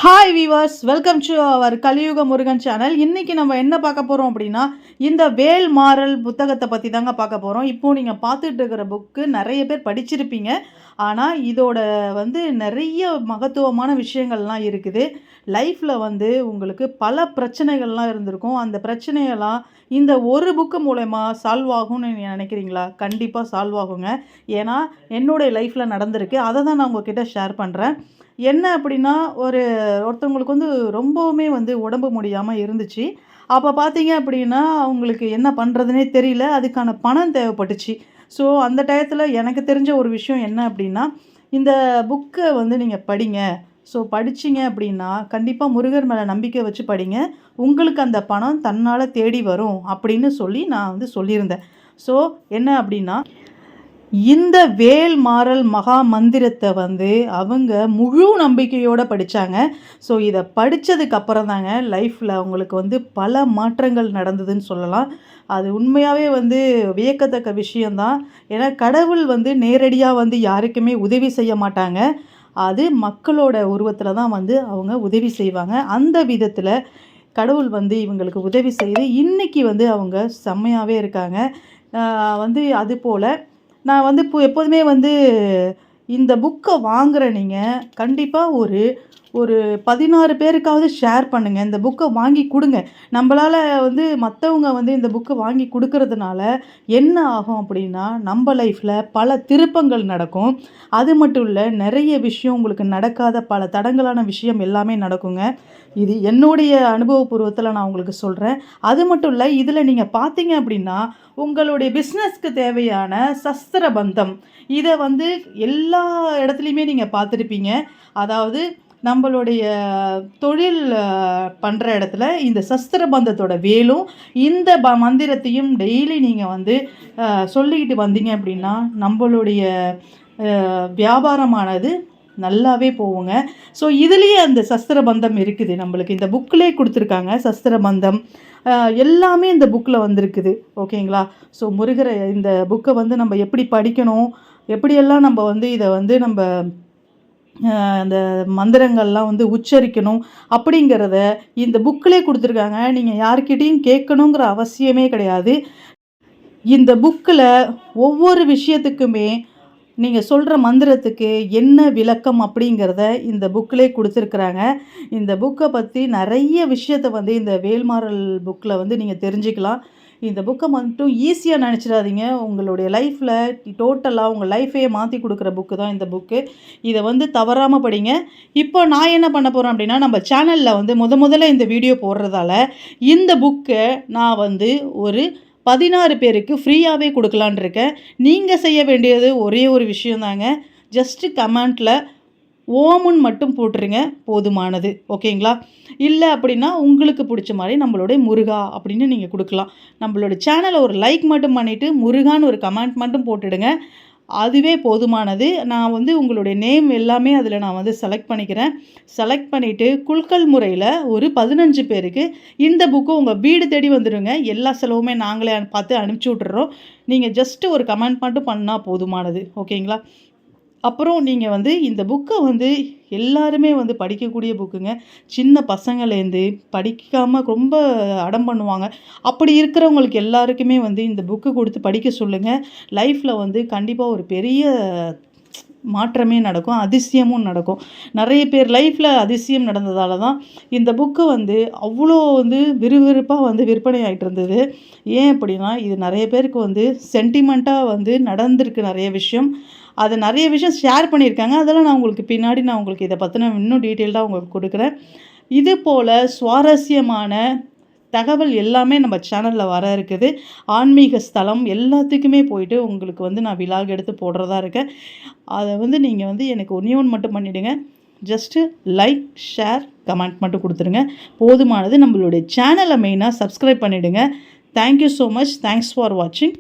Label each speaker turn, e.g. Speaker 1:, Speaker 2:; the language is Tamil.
Speaker 1: Hi viewers, welcome to our Kaliyuga Murugan channel. இன்றைக்கி நம்ம என்ன பார்க்க போகிறோம் அப்படின்னா, இந்த வேல் மாறல் புத்தகத்தை பற்றி தாங்க பார்க்க போகிறோம். இப்போது நீங்கள் பார்த்துட்டு இருக்கிற புக்கு நிறைய பேர் படிச்சிருப்பீங்க. ஆனால் இதோட நிறைய மகத்துவமான விஷயங்கள்லாம் இருக்குது. லைஃப்பில் உங்களுக்கு பல பிரச்சனைகள்லாம் இருந்திருக்கும். அந்த பிரச்சனையெல்லாம் இந்த ஒரு புக்கு மூலயமா சால்வ் ஆகும்னு நீங்கள் நினைக்கிறீங்களா? கண்டிப்பாக சால்வ் ஆகுங்க. ஏன்னா என்னுடைய லைஃப்பில் நடந்திருக்கு. அதை தான் நான் உங்ககிட்ட ஷேர் பண்ணுறேன். என்ன அப்படின்னா, ஒருத்தவங்களுக்கு ரொம்பவுமே உடம்பு முடியாமல் இருந்துச்சு. அப்போ பார்த்தீங்க அப்படின்னா, அவங்களுக்கு என்ன பண்ணுறதுனே தெரியல. அதுக்கான பணம் தேவைப்பட்டுச்சு. ஸோ அந்த டயத்தில் எனக்கு தெரிஞ்ச ஒரு விஷயம் என்ன அப்படின்னா, இந்த புக்கை நீங்கள் படிங்க. ஸோ படிச்சிங்க அப்படின்னா, கண்டிப்பாக முருகர் மேலே நம்பிக்கை வச்சு படிங்க. உங்களுக்கு அந்த பணம் தன்னால் தேடி வரும் அப்படின்னு சொல்லி நான் சொல்லியிருந்தேன். ஸோ என்ன அப்படின்னா, இந்த வேல் மாறல் மகா மந்திரத்தை அவங்க முழு நம்பிக்கையோடு படித்தாங்க. ஸோ இதை படித்ததுக்கு அப்புறம் தாங்க லைஃப்பில் அவங்களுக்கு பல மாற்றங்கள் நடந்ததுன்னு சொல்லலாம். அது உண்மையாகவே வியக்கத்தக்க விஷயந்தான். ஏன்னா கடவுள் நேரடியாக யாருக்குமே உதவி செய்ய மாட்டாங்க. அது மக்களோட உருவத்தில் தான் அவங்க உதவி செய்வாங்க. அந்த விதத்தில் கடவுள் இவங்களுக்கு உதவி செய்து இன்றைக்கி அவங்க செம்மையாகவே இருக்காங்க. அதுபோல் நான் எப்போதுமே இந்த புக்கை வாங்குகிற நீங்கள் கண்டிப்பாக ஒரு 16 பேருக்காவது ஷேர் பண்ணுங்கள். இந்த புக்கை வாங்கி கொடுங்க. நம்மளால் மற்றவங்க இந்த புக்கை வாங்கி கொடுக்கறதுனால என்ன ஆகும் அப்படின்னா, நம்ம லைஃப்பில் பல திருப்பங்கள் நடக்கும். அது மட்டும் இல்லை, நிறைய விஷயம் உங்களுக்கு நடக்காத பல தடங்கலான விஷயம் எல்லாமே நடக்குங்க. இது என்னுடைய அனுபவபூர்வத்தில் நான் உங்களுக்கு சொல்கிறேன். அது மட்டும் இல்லை, இதில் நீங்கள் பார்த்தீங்க அப்படின்னா, உங்களுடைய பிஸ்னஸ்க்கு தேவையான சஸ்திர பந்தம் இதை எல்லா இடத்துலையுமே நீங்கள் பார்த்துருப்பீங்க. அதாவது நம்மளுடைய தொழில் பண்ணுற இடத்துல இந்த சஸ்திர பந்தத்தோட வேலும் இந்த மந்திரத்தையும் டெய்லி நீங்கள் சொல்லிக்கிட்டு வந்தீங்க அப்படின்னா, நம்மளுடைய வியாபாரமானது நல்லாவே போவோங்க. ஸோ இதுலேயே அந்த சஸ்திர பந்தம் இருக்குது. நம்மளுக்கு இந்த புக்கிலே கொடுத்துருக்காங்க. சஸ்திர பந்தம் எல்லாமே இந்த புக்கில் வந்திருக்குது. ஓகேங்களா? ஸோ முருகரை இந்த புக்கை நம்ம எப்படி படிக்கணும், எப்படியெல்லாம் நம்ம இதை நம்ம அந்த மந்திரங்கள்லாம் உச்சரிக்கணும் அப்படிங்கிறத இந்த புக்கிலே கொடுத்துருக்காங்க. நீங்கள் யார்கிட்டையும் கேட்கணுங்கிற அவசியமே கிடையாது. இந்த புக்கில் ஒவ்வொரு விஷயத்துக்குமே நீங்கள் சொல்கிற மந்திரத்துக்கு என்ன விளக்கம் அப்படிங்கிறத இந்த புக்கிலே கொடுத்துருக்குறாங்க. இந்த புக்கை பற்றி நிறைய விஷயத்தை இந்த வேல்மாறல் புக்கில் நீங்கள் தெரிஞ்சுக்கலாம். இந்த புக்கை மட்டும் ஈஸியாக நினச்சிடாதீங்க. உங்களுடைய லைஃப்பில் டோட்டலாக உங்கள் லைஃபையே மாற்றி கொடுக்குற புக்கு தான் இந்த புக்கு. இதை தவறாமல் படிங்க. இப்போ நான் என்ன பண்ண போகிறேன் அப்படின்னா, நம்ம சேனலில் முதல்ல இந்த வீடியோ போடுறதால இந்த புக்கை நான் ஒரு 16 பேருக்கு ஃப்ரீயாகவே கொடுக்கலான் இருக்கேன். நீங்கள் செய்ய வேண்டியது ஒரே ஒரு விஷயந்தாங்க. ஜஸ்ட்டு கமெண்ட்டில் ஓமுன்னு மட்டும் போட்டுருங்க, போதுமானது. ஓகேங்களா? இல்லை அப்படின்னா உங்களுக்கு பிடிச்ச மாதிரி நம்மளுடைய முருகா அப்படின்னு நீங்கள் கொடுக்கலாம். நம்மளோட சேனலை ஒரு லைக் மட்டும் பண்ணிவிட்டு முருகான்னு ஒரு கமெண்ட் மட்டும் போட்டுடுங்க. அதுவே போதுமானது. நான் உங்களுடைய நேம் எல்லாமே அதில் நான் செலக்ட் பண்ணிக்கிறேன். செலக்ட் பண்ணிவிட்டு குலுக்கல் முறையில் ஒரு 15 பேருக்கு இந்த புக்கு உங்கள் வீடு தேடி வந்துடுங்க. எல்லா செலவுமே நாங்களே பார்த்து அனுப்பிச்சி விட்டுறோம். நீங்கள் ஜஸ்ட்டு ஒரு கமெண்ட் மட்டும் பண்ணால் போதுமானது. ஓகேங்களா? அப்புறம் நீங்கள் இந்த புக்கை எல்லாருமே படிக்கக்கூடிய புக்குங்க. சின்ன பசங்கள்லேருந்து படிக்காமல் ரொம்ப அடம் பண்ணுவாங்க. அப்படி இருக்கிறவங்களுக்கு எல்லாருக்குமே இந்த புக்கு கொடுத்து படிக்க சொல்லுங்கள். லைஃப்பில் கண்டிப்பாக ஒரு பெரிய மாற்றமே நடக்கும், அதிசயமும் நடக்கும். நிறைய பேர் லைஃப்பில் அதிசயம் நடந்ததால தான் இந்த புக்கு அவ்வளோ விறுவிறுப்பாக விற்பனை ஆகிட்டு இருந்தது. ஏன் அப்படின்னா, இது நிறைய பேருக்கு சென்டிமெண்ட்டாக நடந்திருக்கு. நிறைய விஷயம் அது நிறைய விஷயம் ஷேர் பண்ணியிருக்காங்க. அதெல்லாம் நான் உங்களுக்கு பின்னாடி இதை பற்றின இன்னும் டீட்டெயில்டாக உங்களுக்கு கொடுக்குறேன். இது போல் சுவாரஸ்யமான தகவல் எல்லாமே நம்ம சேனலில் வர இருக்குது. ஆன்மீக ஸ்தலம் எல்லாத்துக்குமே போயிட்டு உங்களுக்கு நான் விலாக் எடுத்து போடுறதா இருக்கேன். அதை நீங்கள் எனக்கு ஒன்று மட்டும் பண்ணிவிடுங்க. ஜஸ்ட்டு லைக், ஷேர், கமெண்ட் மட்டும் கொடுத்துருங்க, போதுமானது. நம்மளுடைய சேனலை மெயினாக சப்ஸ்கிரைப் பண்ணிவிடுங்க. Thank you so much. Thanks for வாட்சிங்.